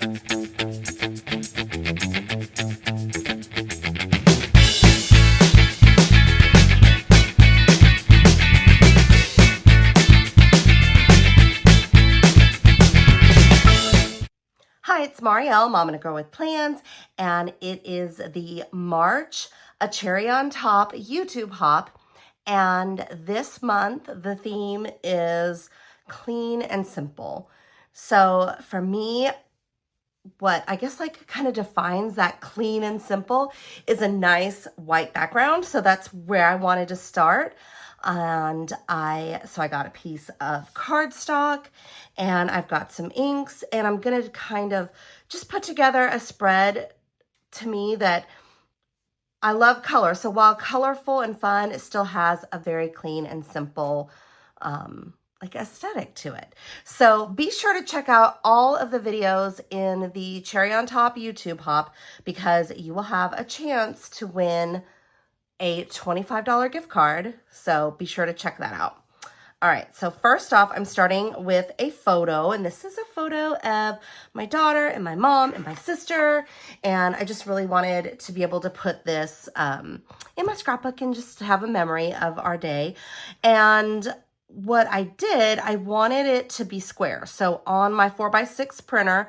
Hi, it's Marielle, Mom and a Girl with Plans, and it is the March A Cherry on Top YouTube hop, and this month the theme is clean and simple. So for me, what I guess like kind of defines that clean and simple is a nice white background. So that's where I wanted to start. And I got a piece of cardstock and I've got some inks, and I'm going to kind of just put together a spread. To me, that I love color. So while colorful and fun, it still has a very clean and simple like aesthetic to it. So be sure to check out all of the videos in the Cherry on Top YouTube hop, because you will have a chance to win a $25 gift card. So be sure to check that out. All right, so first off, I'm starting with a photo, and this is a photo of my daughter and my mom and my sister, and I just really wanted to be able to put this in my scrapbook and just have a memory of our day. And what I did, I wanted it to be square. So on my 4x6 printer,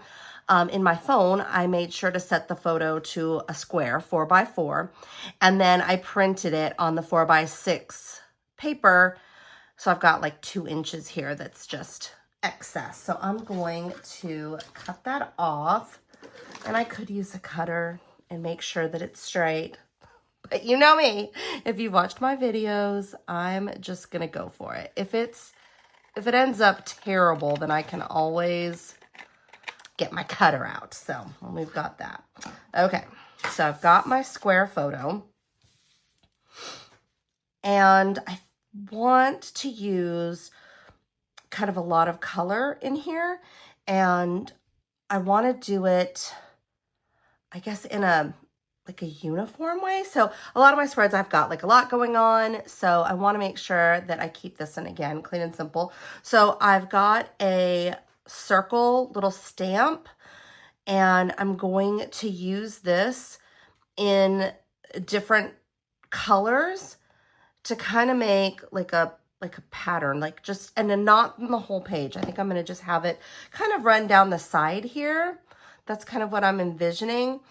in my phone, I made sure to set the photo to a square, 4x4, and then I printed it on the 4x6 paper. So I've got like 2 inches here that's just excess. So I'm going to cut that off, and I could use a cutter and make sure that it's straight. But you know me, if you've watched my videos, I'm just gonna go for it. If it ends up terrible, then I can always get my cutter out. So we've got that. Okay, so I've got my square photo, and I want to use kind of a lot of color in here, and I want to do it, I guess, in a like a uniform way. So a lot of my spreads, I've got like a lot going on, so I want to make sure that I keep this in, again, clean and simple. So I've got a circle little stamp, and I'm going to use this in different colors to kind of make like a pattern, like just, and then not in the whole page. I think I'm going to just have it kind of run down the side here. That's kind of what I'm envisioning.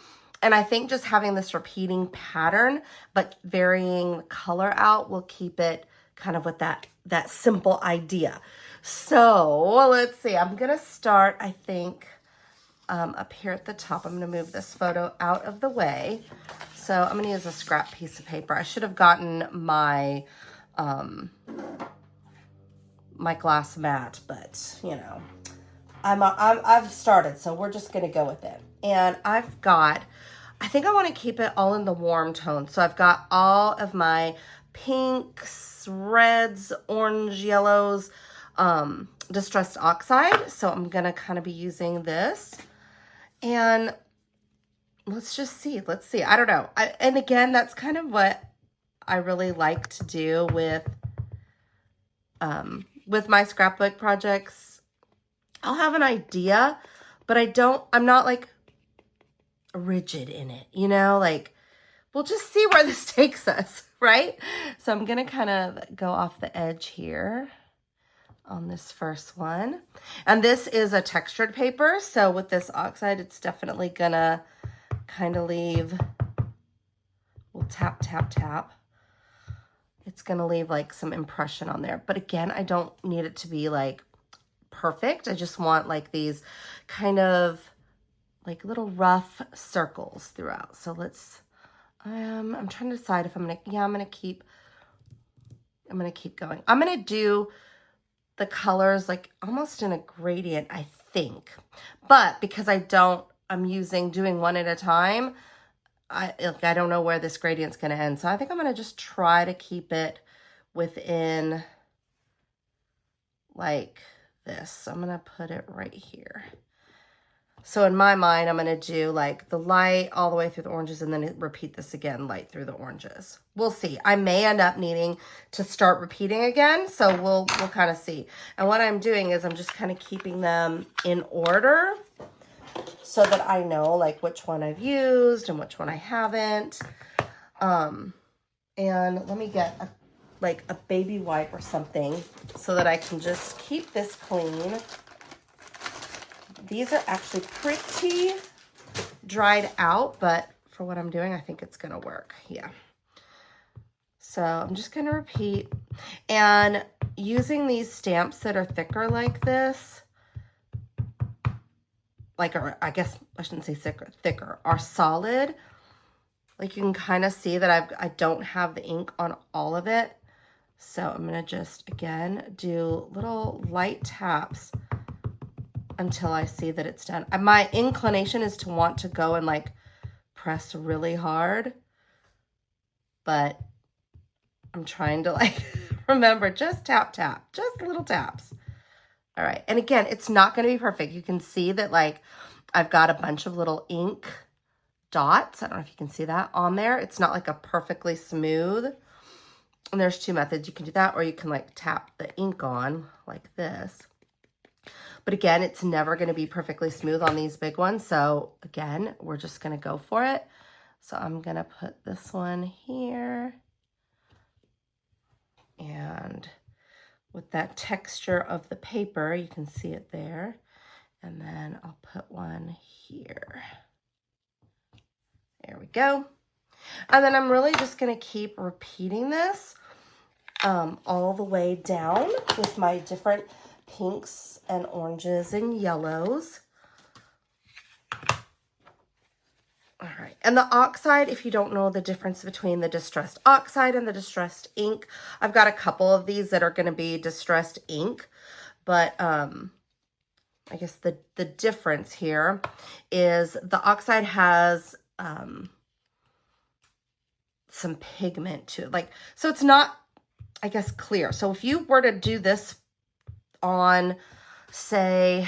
And I think just having this repeating pattern, but varying the color out, will keep it kind of with that simple idea. So let's see, I'm going to start, I think, up here at the top. I'm going to move this photo out of the way. So I'm going to use a scrap piece of paper. I should have gotten my my glass mat, but you know, I've started, so we're just going to go with it. And I think I want to keep it all in the warm tone. So I've got all of my pinks, reds, orange, yellows, distressed oxide. So I'm going to kind of be using this. And let's just see. Let's see. I don't know. And again, that's kind of what I really like to do with my scrapbook projects. I'll have an idea, but I'm not like rigid in it, you know, like we'll just see where this takes us, right? So I'm going to kind of go off the edge here on this first one. And this is a textured paper. So with this oxide, it's definitely going to kind of leave, we'll tap, tap, tap. It's going to leave like some impression on there. But again, I don't need it to be like perfect. I just want like these kind of like little rough circles throughout. So let's, I'm trying to decide if I'm going to keep going. I'm going to do the colors like almost in a gradient, I think. But because I'm doing one at a time, I don't know where this gradient's going to end. So I think I'm going to just try to keep it within like this. So I'm going to put it right here. So in my mind, I'm going to do like the light all the way through the oranges, and then repeat this again, light through the oranges. We'll see. I may end up needing to start repeating again, so we'll kind of see. And what I'm doing is I'm just kind of keeping them in order so that I know like which one I've used and which one I haven't. And let me get like a baby wipe or something so that I can just keep this clean. These are actually pretty dried out, but for what I'm doing, I think it's gonna work. Yeah. So I'm just gonna repeat. And using these stamps that are thicker like this, like, or I guess I shouldn't say thicker, are solid. Like you can kind of see that I don't have the ink on all of it. So I'm gonna just, again, do little light taps until I see that it's done. My inclination is to want to go and like press really hard, but I'm trying to like remember, just tap, tap, just little taps. All right, and again, it's not gonna be perfect. You can see that like I've got a bunch of little ink dots. I don't know if you can see that on there. It's not like a perfectly smooth. And there's two methods. You can do that, or you can like tap the ink on like this. But again, it's never going to be perfectly smooth on these big ones. So again, we're just going to go for it. So I'm going to put this one here. And with that texture of the paper, you can see it there. And then I'll put one here. There we go. And then I'm really just going to keep repeating this all the way down with my different pinks and oranges and yellows. All right, and the oxide, if you don't know the difference between the distressed oxide and the distressed ink, I've got a couple of these that are going to be distressed ink, but I guess the difference here is the oxide has some pigment to it, like, so it's not, I guess, clear. So if you were to do this on, say,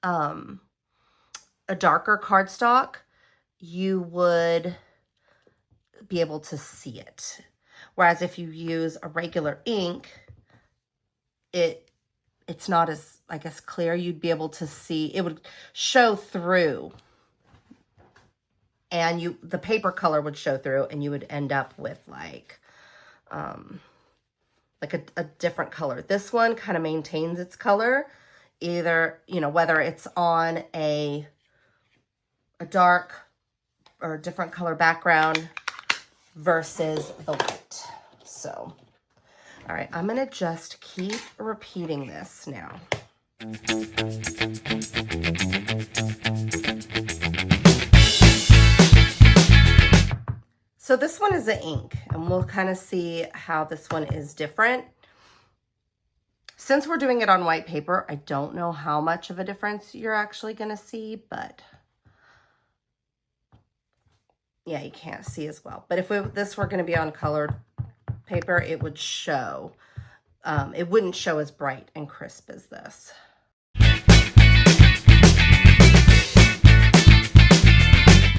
a darker cardstock, you would be able to see it. Whereas if you use a regular ink, it's not as, I guess, clear. You'd be able to see, it would show through, and the paper color would show through, and you would end up with like a different color. This one kind of maintains its color, either, you know, whether it's on a dark or a different color background versus the white. So, all right, I'm gonna just keep repeating this now. So this one is the ink, and we'll kind of see how this one is different. Since we're doing it on white paper, I don't know how much of a difference you're actually going to see, but yeah, you can't see as well. But if this were going to be on colored paper, it would show. It wouldn't show as bright and crisp as this.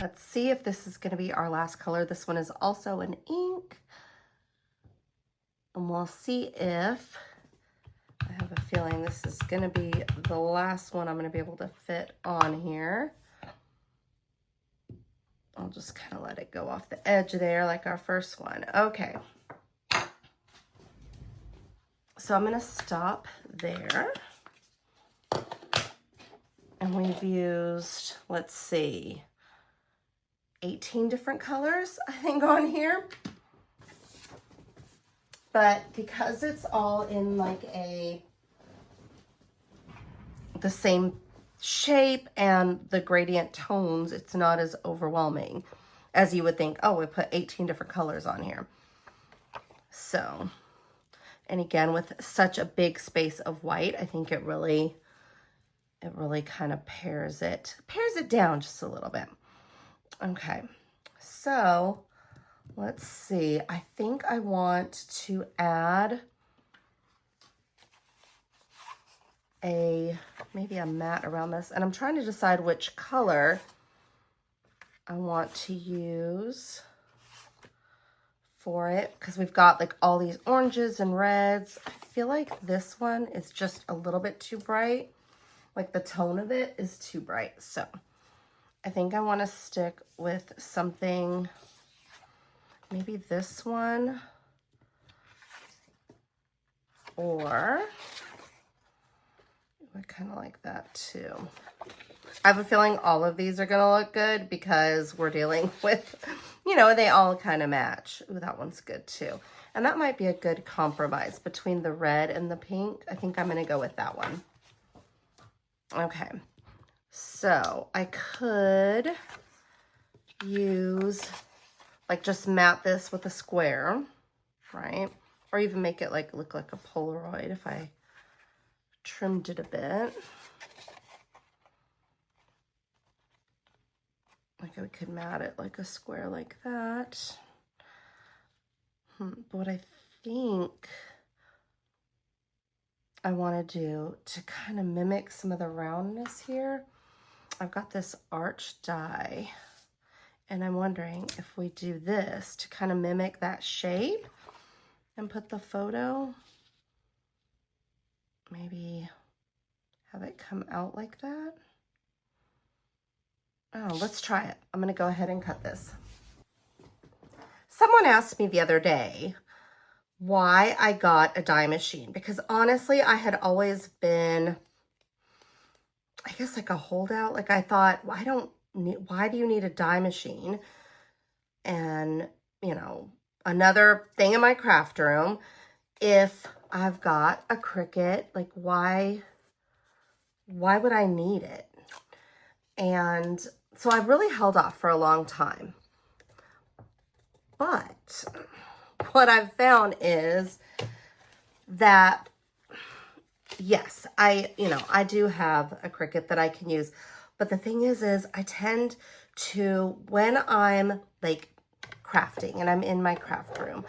Let's see if this is going to be our last color. This one is also an ink. And we'll see if, I have a feeling this is going to be the last one I'm going to be able to fit on here. I'll just kind of let it go off the edge there like our first one. Okay. So I'm going to stop there. And we've used, let's see, 18 different colors, I think, on here. But because it's all in like the same shape and the gradient tones, it's not as overwhelming as you would think. Oh, we put 18 different colors on here. So, and again, with such a big space of white, I think it really kind of pairs it down just a little bit. Okay, so let's see. I think I want to add maybe a matte around this, and I'm trying to decide which color I want to use for it, because we've got like all these oranges and reds. I feel like this one is just a little bit too bright. like the tone of it is too bright. So I think I want to stick with something, maybe this one, or I kind of like that too. I have a feeling all of these are going to look good because we're dealing with, you know, they all kind of match. Ooh, that one's good too. And that might be a good compromise between the red and the pink. I think I'm going to go with that one. Okay. So I could use, like, just mat this with a square, right? Or even make it like look like a Polaroid if I trimmed it a bit. Like I could mat it like a square like that. But what I think I want to do to kind of mimic some of the roundness here, I've got this arch die, and I'm wondering if we do this to kind of mimic that shape and put the photo, maybe have it come out like that. Oh, let's try it. I'm going to go ahead and cut this. Someone asked me the other day why I got a die machine, because honestly, I had always been, I guess, like a holdout. Like I thought, why do you need a die machine? And, you know, another thing in my craft room, if I've got a Cricut, like why would I need it? And so I really held off for a long time. But what I've found is that, yes, I do have a Cricut that I can use. But the thing is I tend to, when I'm like crafting and I'm in my craft room,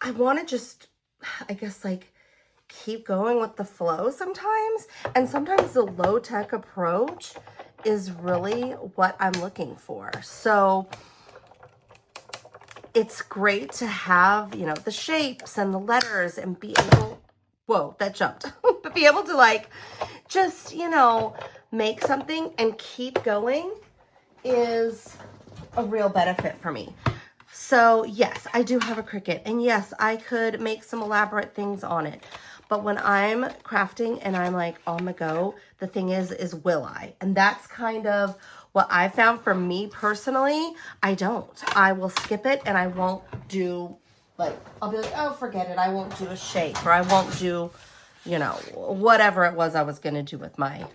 I want to just, I guess, like keep going with the flow sometimes. And sometimes the low-tech approach is really what I'm looking for. So it's great to have, you know, the shapes and the letters and be able, whoa, that jumped, but be able to like, just, you know, make something and keep going is a real benefit for me. So yes, I do have a Cricut, and yes, I could make some elaborate things on it. But when I'm crafting and I'm like on the go, the thing is will I? And that's kind of what I found for me personally. I will skip it, and I won't do, like, I'll be like, oh, forget it. I won't do a shape, or I won't do, you know, whatever it was I was going to do with my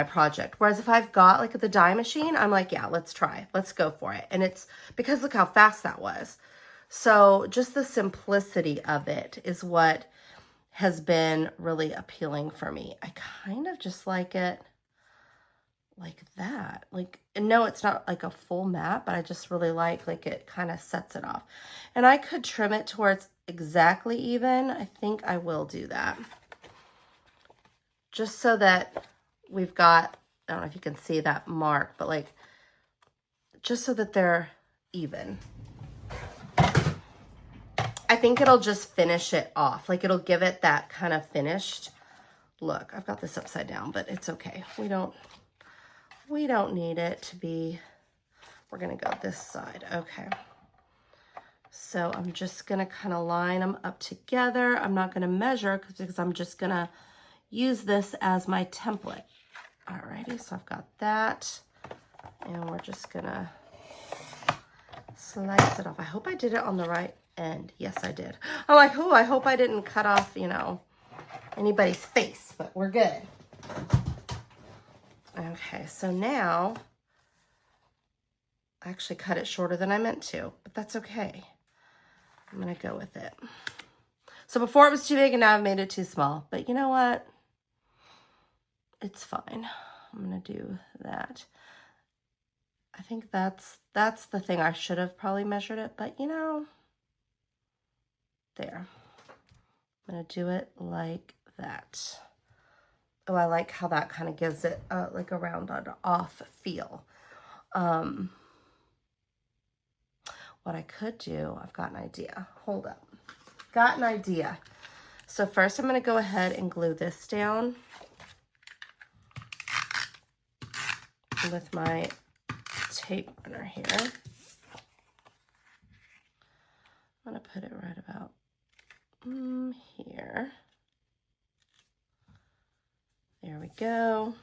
project. Whereas if I've got like the die machine, I'm like, yeah, let's try. Let's go for it. And it's because look how fast that was. So just the simplicity of it is what has been really appealing for me. I kind of just like it like that. Like, no, it's not like a full mat, but I just really like it kind of sets it off. And I could trim it towards exactly even. I think I will do that. Just so that we've got, I don't know if you can see that mark, but like, just so that they're even. I think it'll just finish it off. Like it'll give it that kind of finished look. I've got this upside down, but it's okay. We don't need it to be, we're gonna go this side. Okay. So I'm just gonna kind of line them up together. I'm not gonna measure because I'm just gonna use this as my template. Alrighty, so I've got that, and we're just gonna slice it off. I hope I did it on the right end. Yes, I did. I'm like, oh, I hope I didn't cut off, you know, anybody's face, but we're good. Okay, so now, I actually cut it shorter than I meant to, but that's okay. I'm gonna go with it. So before it was too big, and now I've made it too small, but you know what? It's fine. I'm gonna do that. I think that's the thing. I should have probably measured it, but you know, there. I'm gonna do it like that. Oh, I like how that kind of gives it like a rounded off feel. What I could do, I've got an idea. Hold up. Got an idea. So first I'm gonna go ahead and glue this down. with my tape runner here. I'm going to put it right about here. There we go.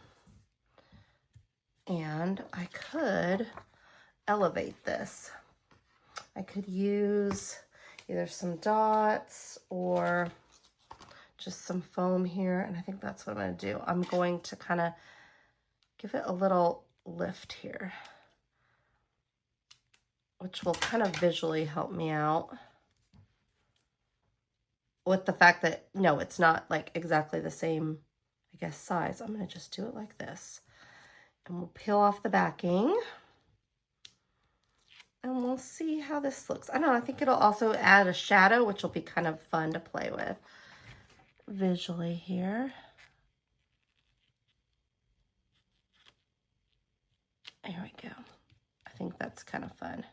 And I could elevate this. I could use either some dots or just some foam here. And I think that's what I'm going to do. I'm going to kind of give it a little lift here, which will kind of visually help me out with the fact that, no, it's not like exactly the same, I guess, size. I'm going to just do it like this. And we'll peel off the backing. And we'll see how this looks. I don't know, I think it'll also add a shadow, which will be kind of fun to play with visually here. There we go. I think that's kind of fun.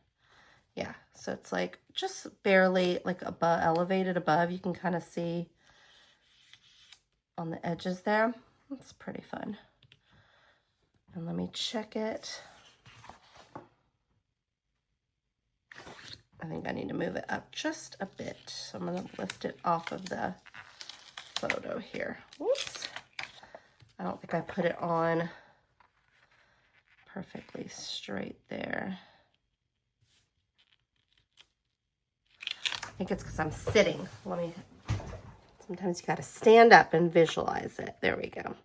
Yeah, so it's like just barely like above, elevated above. You can kind of see on the edges there. It's pretty fun. And let me check it. I think I need to move it up just a bit. So I'm going to lift it off of the photo here. Whoops. I don't think I put it on perfectly straight there. I think it's because I'm sitting. Sometimes you got to stand up and visualize it. There we go.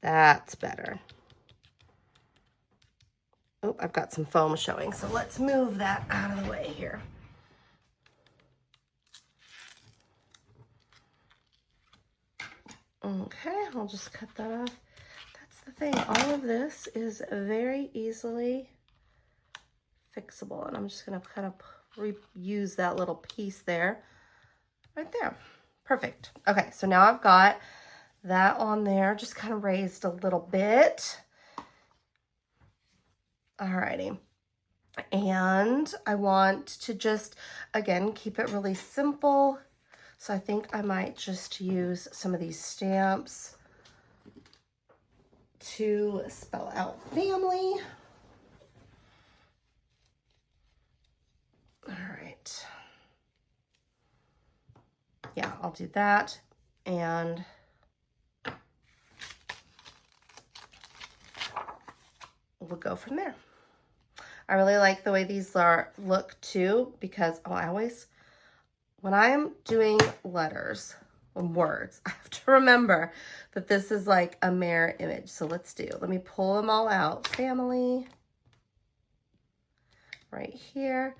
That's better. Oh, I've got some foam showing, so let's move that out of the way here. Okay, I'll just cut that off. That's the thing, all of this is very easily fixable, and I'm just gonna kind of reuse that little piece there, right there. Perfect. Okay, so now I've got that on there, just kind of raised a little bit. Alrighty. And I want to just, again, keep it really simple. So I think I might just use some of these stamps to spell out family. All right. Yeah, I'll do that. And we'll go from there. I really like the way these look too, because when I'm doing letters and words, I have to remember that this is like a mirror image. So let me pull them all out. Family, right here.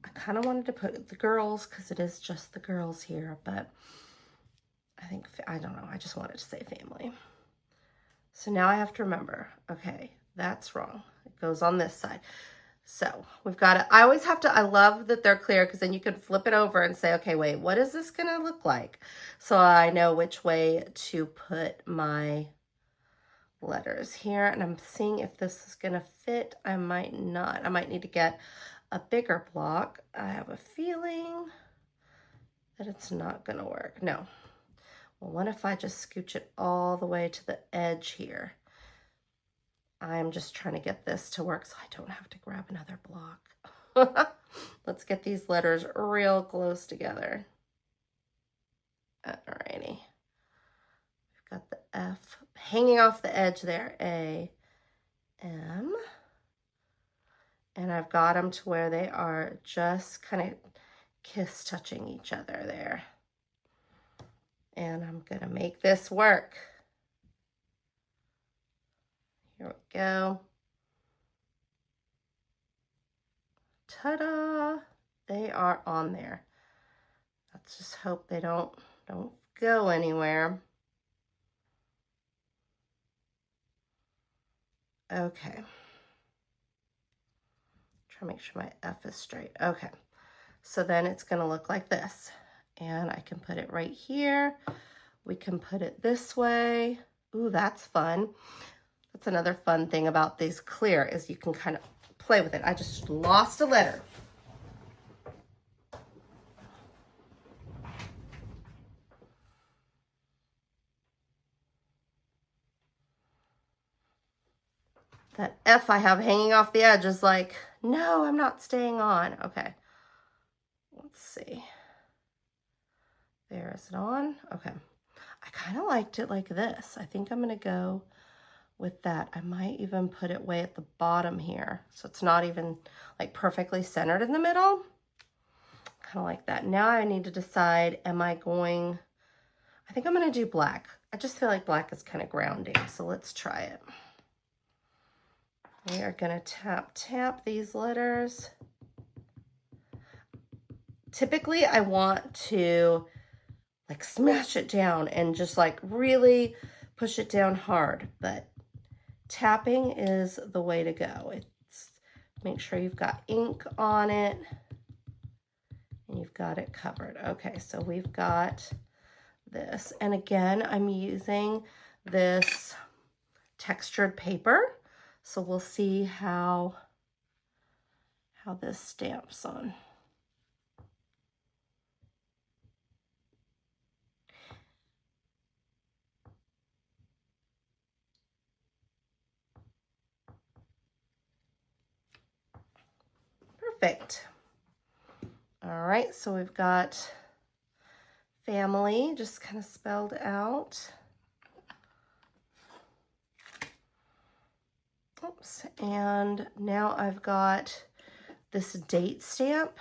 I kind of wanted to put the girls because it is just the girls here, but I don't know. I just wanted to say family. So now I have to remember, okay, that's wrong. It goes on this side. So we've got it. I love that they're clear because then you can flip it over and say, okay, wait, what is this going to look like? So I know which way to put my letters here. And I'm seeing if this is going to fit. I might not. I might need to get a bigger block. I have a feeling that it's not going to work. No. Well, what if I just scooch it all the way to the edge here? I'm just trying to get this to work so I don't have to grab another block. Let's get these letters real close together. Alrighty. We've got the F hanging off the edge there. A, M. And I've got them to where they are just kind of kiss touching each other there. And I'm going to make this work. Here we go. Ta-da! They are on there. Let's just hope they don't go anywhere. Okay. Try to make sure my F is straight. Okay. So then it's going to look like this. And I can put it right here. We can put it this way. Ooh, that's fun. That's another fun thing about these clear is you can kind of play with it. I just lost a letter. That F I have hanging off the edge is like, no, I'm not staying on. Okay, let's see. There, is it on? Okay. I kind of liked it like this. I think I'm gonna go with that. I might even put it way at the bottom here, so it's not even like perfectly centered in the middle. Kind of like that. Now I need to decide, am I going, I think I'm gonna do black. I just feel like black is kind of grounding, so let's try it. We are gonna tap these letters. Typically I want to like smash it down and just like really push it down hard, but tapping is the way to go. It's make sure you've got ink on it and you've got it covered. Okay, so we've got this. And again, I'm using this textured paper. So we'll see how this stamps on. Perfect. All right, so we've got family just kind of spelled out. Oops, and now I've got this date stamp,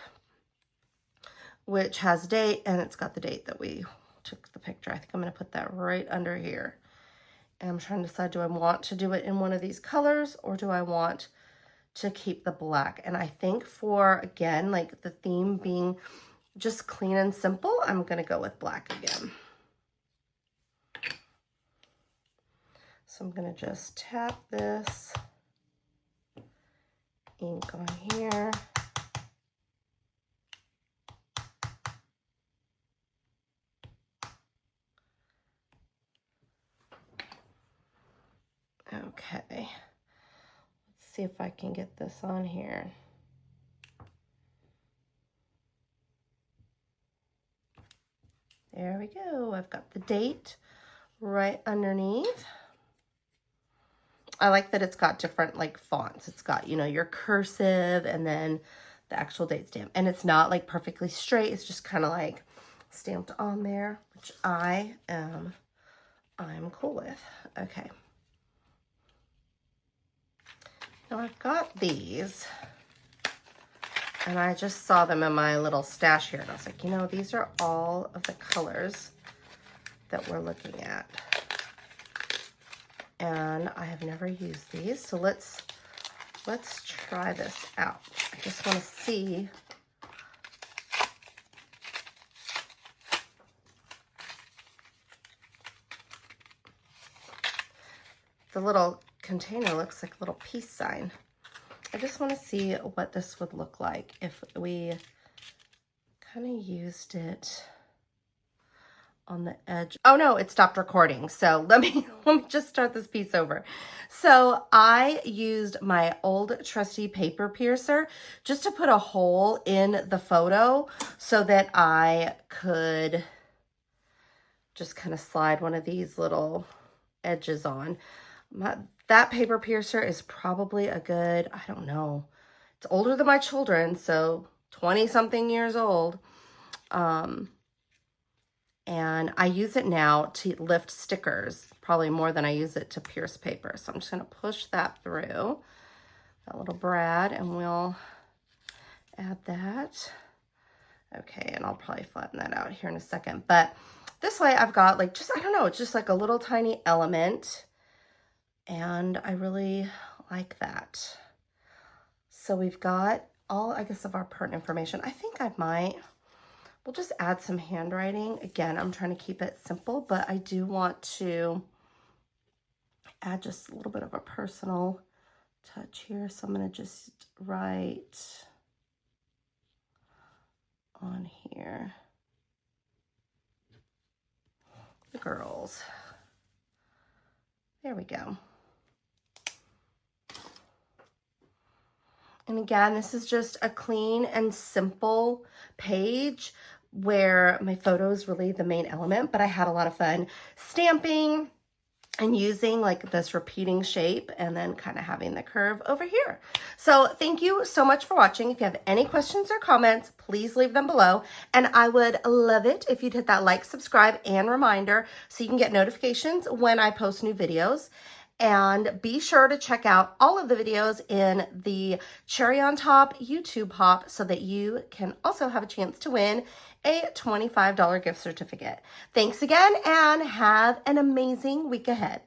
which has date, and it's got the date that we took the picture. I think I'm gonna put that right under here. And I'm trying to decide, do I want to do it in one of these colors or do I want to keep the black? And I think for, again, like the theme being just clean and simple, I'm gonna go with black again. So I'm gonna just tap this ink on here. Okay, let's see if I can get this on here. There we go. I've got the date right underneath. I like that it's got different like fonts. It's got, you know, your cursive and then the actual date stamp. And it's not like perfectly straight. It's just kind of like stamped on there, which I'm cool with. Okay. Now I've got these and I just saw them in my little stash here. And I was like, you know, these are all of the colors that we're looking at. And I have never used these, so let's try this out. I just want to see the little container looks like a little peace sign. I just want to see what this would look like if we kind of used it on the edge. Oh no, it stopped recording. So let me just start this piece over. So I used my old trusty paper piercer just to put a hole in the photo so that I could just kind of slide one of these little edges on. That paper piercer is probably a good, I don't know, it's older than my children, so 20 something years old. And I use it now to lift stickers, probably more than I use it to pierce paper. So I'm just gonna push that through, that little brad, and we'll add that. Okay, and I'll probably flatten that out here in a second. But this way I've got like, just, I don't know, it's just like a little tiny element. And I really like that. So we've got all, I guess, of our pertinent information. I think I might, we'll just add some handwriting. Again, I'm trying to keep it simple, but I do want to add just a little bit of a personal touch here. So I'm going to just write on here, the girls. There we go. And again, this is just a clean and simple page where my photo is really the main element, but I had a lot of fun stamping and using like this repeating shape and then kind of having the curve over here. So thank you so much for watching. If you have any questions or comments, please leave them below. And I would love it if you'd hit that like, subscribe, and reminder so you can get notifications when I post new videos. And be sure to check out all of the videos in the Cherry on Top YouTubeHop so that you can also have a chance to win a $25 gift certificate. Thanks again and have an amazing week ahead.